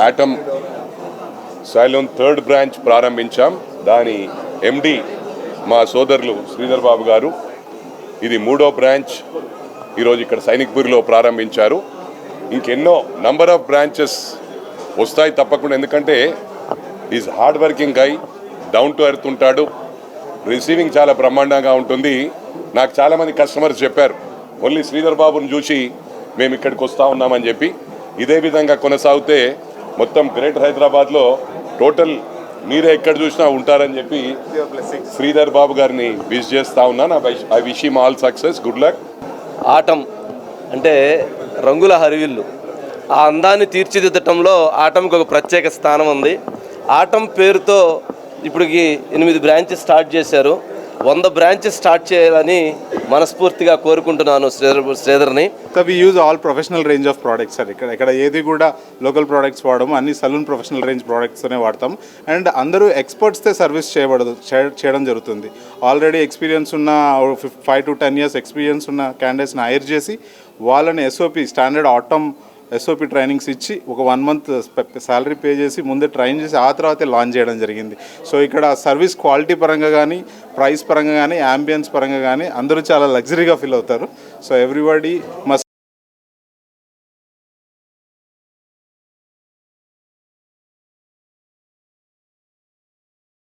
Atom సైలోన్ third branch ప్రారంభించాం. దాని ఎండి మా సోదరులు శ్రీధర్ బాబు గారు. ఇది 3వ బ్రాంచ్ ఈరోజు ఇక్కడ సైనిక్పూర్లో ప్రారంభించారు. ఇంకెన్నో నంబర్ ఆఫ్ బ్రాంచెస్ వస్తాయి తప్పకుండా. ఎందుకంటే is hard working guy, down to earth ఉంటాడు. రిసీవింగ్ చాలా బ్రహ్మాండంగా ఉంటుంది. నాకు చాలామంది కస్టమర్స్ చెప్పారు, ఓన్లీ శ్రీధర్ బాబుని చూసి మేము ఇక్కడికి వస్తూ ఉన్నామని చెప్పి. ఇదే విధంగా కొనసాగితే మొత్తం గ్రేటర్ హైదరాబాద్లో టోటల్ మీరే ఎక్కడ చూసినా ఉంటారని చెప్పి శ్రీధర్ బాబు గారిని విష్ చేస్తూ ఉన్నాను. I wish him all success, good luck. Atom అంటే రంగుల హరివిల్లు. ఆ అందాన్ని తీర్చిదిద్దటంలో ఆటంకి ఒక ప్రత్యేక స్థానం ఉంది. ఆటం పేరుతో ఇప్పటికి 8 బ్రాంచెస్ స్టార్ట్ చేశారు. 100 బ్రాంచెస్ స్టార్ట్ చేయాలని మనస్ఫూర్తిగా కోరుకుంటున్నాను శ్రీధర్ని. We use all professional range of products sir. ఇక్కడ ఏది కూడా లోకల్ ప్రోడక్ట్స్ వాడము, అన్ని సలూన్ ప్రొఫెషనల్ రేంజ్ ప్రోడక్ట్స్నే వాడతాం. అండ్ అందరూ ఎక్స్పర్ట్స్తో సర్వీస్ చేయడం జరుగుతుంది. ఆల్రెడీ ఎక్స్పీరియన్స్ ఉన్న 5 to 10 years ఎక్స్పీరియన్స్ ఉన్న క్యాండిడేట్స్ని హైర్ చేసి వాళ్ళని SOP standard atom SOP trainings ఇచ్చి ఒక 1 month శాలరీ పే చేసి ముందే ట్రైన్ చేసి ఆ తర్వాతే లాంచ్ చేయడం జరిగింది. సో ఇక్కడ సర్వీస్ క్వాలిటీ పరంగా కానీ, ప్రైస్ పరంగా కానీ, యాంబియన్స్ పరంగా కానీ అందరూ చాలా లగ్జరీగా ఫీల్ అవుతారు. So everybody